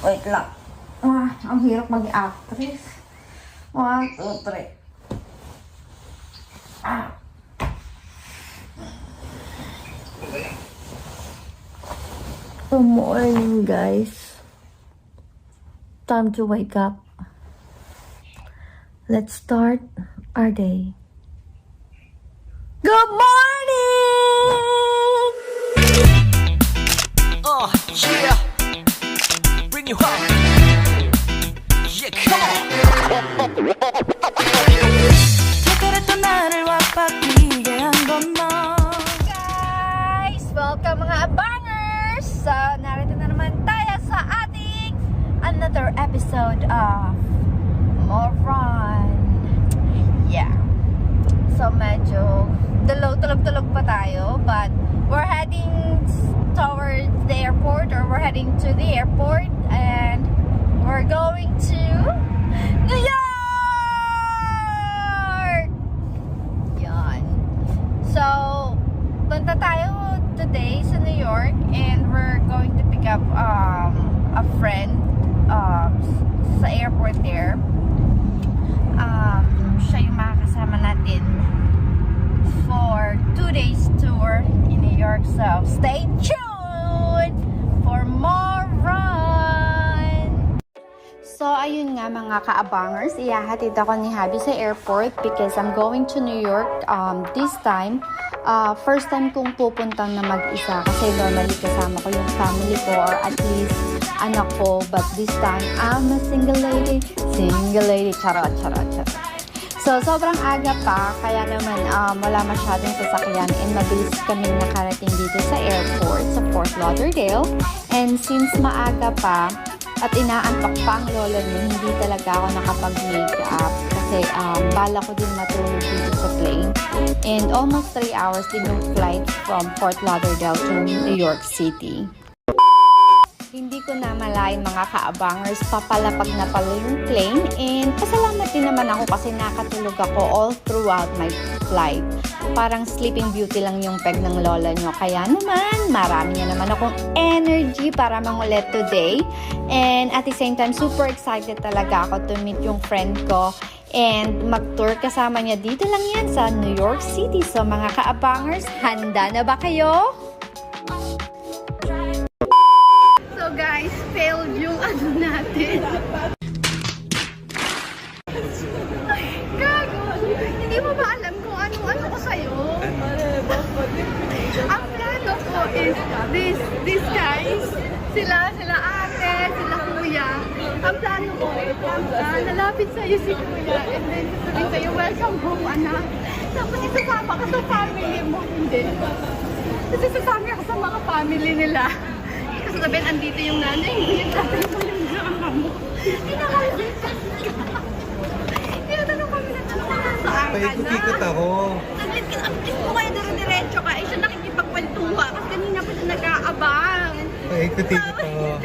Wait lang. Ang hirap mag-actress. 1, 2, 3. Good morning, guys. Time to wake up. Let's start our day. Good morning! Yeah. Bring you up. Yeah, come on. Guys, welcome mga abangers! So, narito na naman tayo sa ating another episode of Moron. Yeah. So, medyo tulog-tulog pa tayo, but we're heading towards the airport, or we're heading to the airport, and we're going to New York! Yan. So, punta tayo today sa New York, and we're going to pick up a friend sa airport there. Siya yung makakasama natin for 2 days tour in New York. So, stay tuned for more run! So, ayun nga mga ka-abangers, ihahatid ako ni Habi sa airport because I'm going to New York this time. First time kong pupunta na mag-isa kasi normally kasama ko yung family ko or at least anak ko. But this time, I'm a single lady. Charot. So, sobrang aga pa, kaya naman wala masyadong sasakyan and mabilis kaming nakarating dito sa airport sa Fort Lauderdale. And since maaga pa at inaantok pa ang lolo niyo, hindi talaga ako nakapag-make up kasi bala ko din matulog dito sa plane. And almost 3 hours din yung flight from Fort Lauderdale to New York City. Hindi ko na malayan mga ka-abangers, papalapag na pala yung plane, and pasalamat din naman ako kasi nakatulog ako all throughout my flight. Parang sleeping beauty lang yung peg ng lola nyo, kaya naman marami na naman akong energy para mangulit today. And at the same time, super excited talaga ako to meet yung friend ko and mag-tour kasama niya. Dito lang yan sa New York City. So mga ka-abangers, handa na ba kayo? So guys, failed yung ano natin. Gago! Hindi mo ba alam kung ano ko sa'yo? Ang plano ko is these guys. Sila ate, sila kuya. Ang plano ko is lalapit sa'yo si kuya and then sasabihin sa'yo, welcome home anak. Tapos isasama ka sa family mo. Hindi. Kasi sasama ka sa mga family nila. Kasi sabihin, andito yung nanay, yung tatay mo, yung drama mo. Tinatanong kami na tanong ka saan ka na. Paikot-ikot ako. Ang mo kayo diretso ka. Siya nakikipagkwentuha kasi kanina pa siya nag-aabang. Paikot-ikot ako.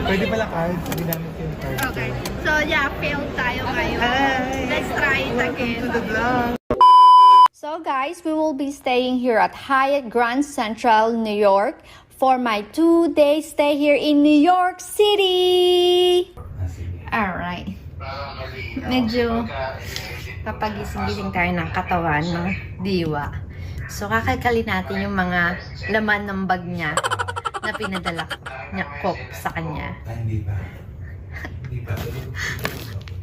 Pwede pala card? Hindi namin yung card. Okay. So yeah, failed tayo ngayon. Let's try it again. Welcome to the vlog. So guys, we will be staying here at Hyatt Grand Central, New York for my 2-day stay here in New York City. Alright. Medyo papagising-gising tayo ng katawan ng diwa. So kakakali natin yung mga laman ng bag niya na pinadala niya ko sa kanya. Hindi ba? Hindi ba?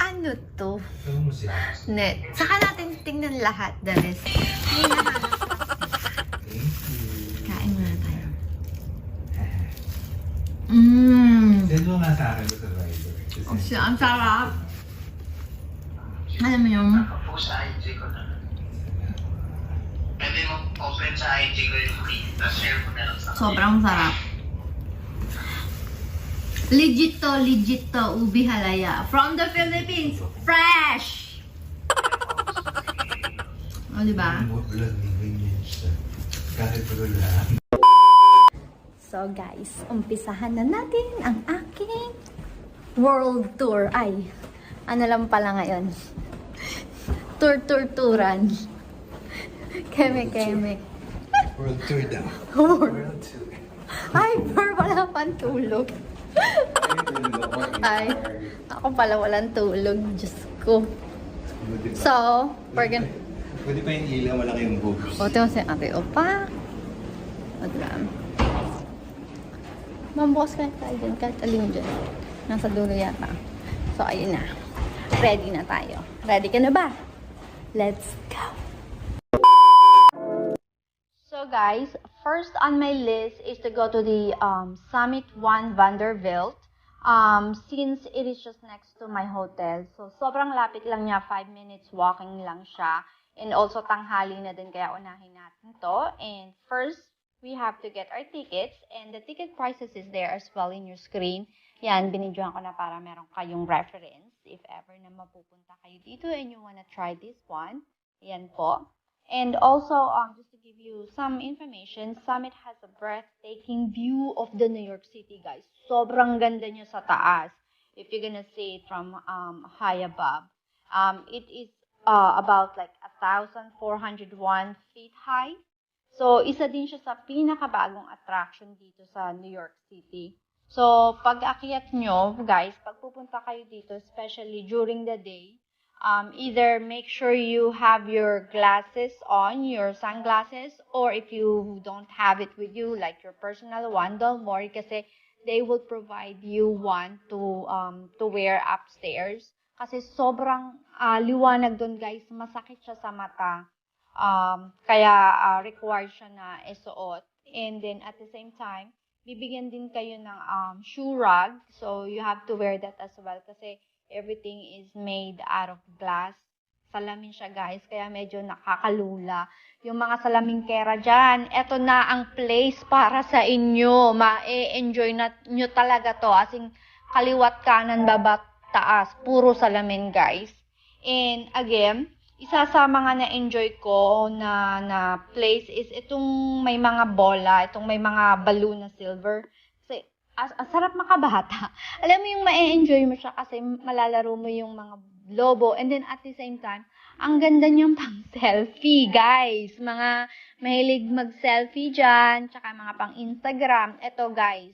Ano to? Ano mo siya? Net. Saka natin tingnan lahat, Dalis. May nahanap pa. Kain muna tayo. Send mo nga sa akin sa rider. Oh, siya, ang sarap. Alam mo yung... sa IG ko na. Pwede mo open sa IG ko yung link, tapos share mo na lang sa Sobrang sarap. Legit to, ubi halaya. From the Philippines, fresh! O, diba? Blood ni ganyan siya. Kahit wala. So guys, umpisahan na natin ang aking world tour. Ay, ano lang pala ngayon? Turan. Keme. World tour daw. World tour. Hyper, wala pang tulog. Ay, ako pala walang tulog. Diyos ko. So, we're gonna... Pwede pa yung ilaw, malaki yung boobs. O, ito si Ate Opa. O, diba? Mambukas ka tayo dyan, kahit alin dyan. Nasa dulo yata. So, ayun na. Ready na tayo. Ready ka na ba? Let's go! So guys, first on my list is to go to the Summit 1 Vanderbilt. Since it is just next to my hotel. So, sobrang lapit lang niya. 5 minutes walking lang siya. And also, tanghali na din kaya unahin natin to. And first, we have to get our tickets. And the ticket prices is there as well in your screen. Yan, binidyohan ko na para meron kayong reference. If ever na mapupunta kayo dito and you wanna try this one. Yan po. And also, just to give you some information, Summit has a breathtaking view of the New York City, guys. Sobrang ganda niya sa taas. If you're gonna see it from high above. It is about like 1,401 feet high. So, isa din siya sa pinakabagong attraction dito sa New York City. So, pag akyat nyo, guys, pag pupunta kayo dito, especially during the day, either make sure you have your glasses on, your sunglasses, or if you don't have it with you, like your personal one, don't worry kasi they will provide you one to wear upstairs. Kasi sobrang liwanag doon, guys. Masakit siya sa mata. Kaya required siya na isuot. And then at the same time, bibigyan din kayo ng shoe rug. So you have to wear that as well kasi everything is made out of glass. Salamin siya, guys. Kaya medyo nakakalula. Yung mga salamingkera dyan, eto na ang place para sa inyo. Ma-enjoy na nyo talaga to. As in, kaliwat kanan, baba, taas. Puro salamin, guys. And again, isa sa mga na-enjoy ko na place is itong may mga bola, itong may mga balloon na silver. Kasi, sarap makabata. Alam mo yung ma-enjoy mo siya kasi malalaro mo yung mga lobo. And then at the same time, ang ganda niyang pang selfie, guys. Mga mahilig mag-selfie dyan, tsaka mga pang Instagram. Ito, guys,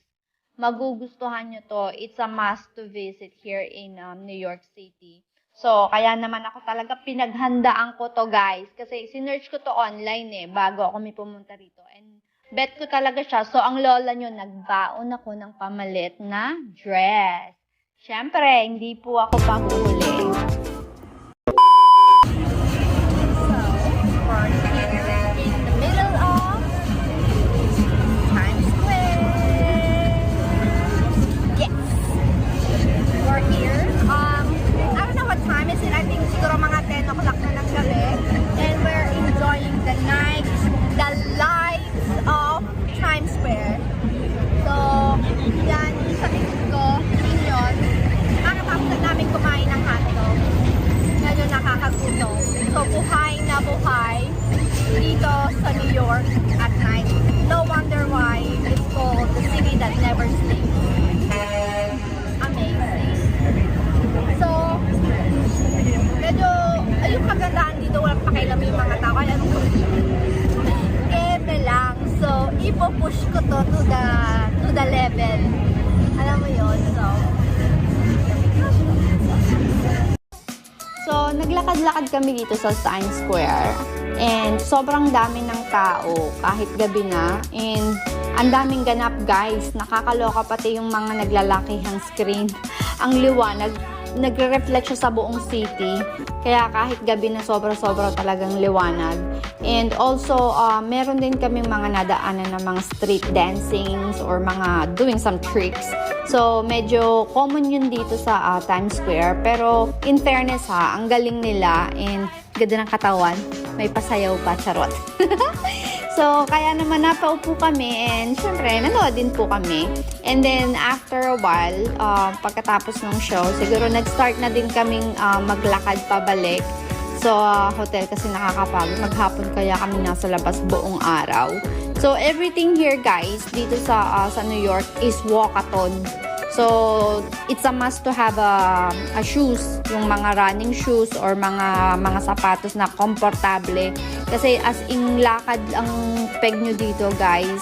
magugustuhan nyo to. It's a must to visit here in New York City. So, kaya naman ako talaga pinaghandaan ko to, guys. Kasi sinearch ko to online bago ako may pumunta rito. And bet ko talaga siya. So, ang lola nyo, nagbaon ako ng pamalit na dress. Siyempre, hindi po ako pahuhuli. So, we're here in the middle of Times Square. Yes! We're here. I don't know what time is it. I think siguro mga 10 o'clock na ng gabi. And we're enjoying the night, the lights of Times Square. So, yan, sa tingin ko, yun. Kakatapos na namin kumain ng hotdog. Ngayon nakakagutom. So, buhay na buhay dito sa New York at night. No wonder why it's called the city that never sleeps. Amazing. So, medyo, yung kagandahan dito, walang pakialam yung mga tao. Ay, anong eme lang. So, ipo-push ko to to the level. Alam mo yun, So, naglakad-lakad kami dito sa Times Square. And sobrang dami ng tao kahit gabi na. And ang daming ganap, guys. Nakakaloka pati yung mga naglalakihang screen. Ang liwanag. Nagre-reflect siya sa buong city. Kaya kahit gabi na sobra-sobra talagang liwanag. And also, meron din kaming mga nadaanan ng mga street dancings or mga doing some tricks. So, medyo common yun dito sa Times Square. Pero, in fairness ang galing nila and ganda ng katawan. May pasayaw pa, charot. So, kaya naman napaupo kami and syempre, nanood din po kami. And then, after a while, pagkatapos ng show, siguro nag-start na din kaming maglakad pabalik sa hotel kasi nakakapagod. Maghapon kaya kami nasa labas buong araw. So, everything here, guys, dito sa New York is walkathon. So, it's a must to have a shoes, yung mga running shoes or mga sapatos na komportable. Kasi as in lakad ang peg nyo dito, guys,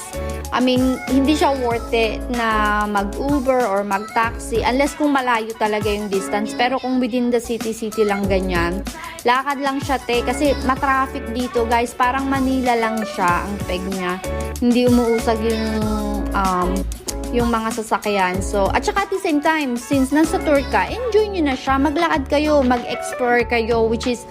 I mean, hindi siya worth it na mag-Uber or mag-taxi unless kung malayo talaga yung distance. Pero kung within the city lang ganyan, lakad lang siya kasi matraffic dito guys. Parang Manila lang siya ang peg niya. Hindi umuusag yung mga sasakyan. So, at saka at the same time, since nasa tour ka, enjoy nyo na siya. Maglakad kayo, mag-explore kayo, which is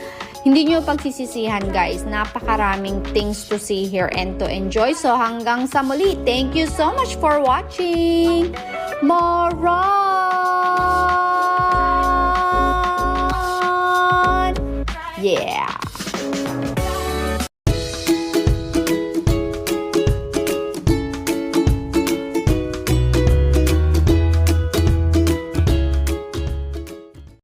hindi nyo pagsisisihan guys. Napakaraming things to see here and to enjoy. So hanggang sa muli, thank you so much for watching. Moron! Yeah!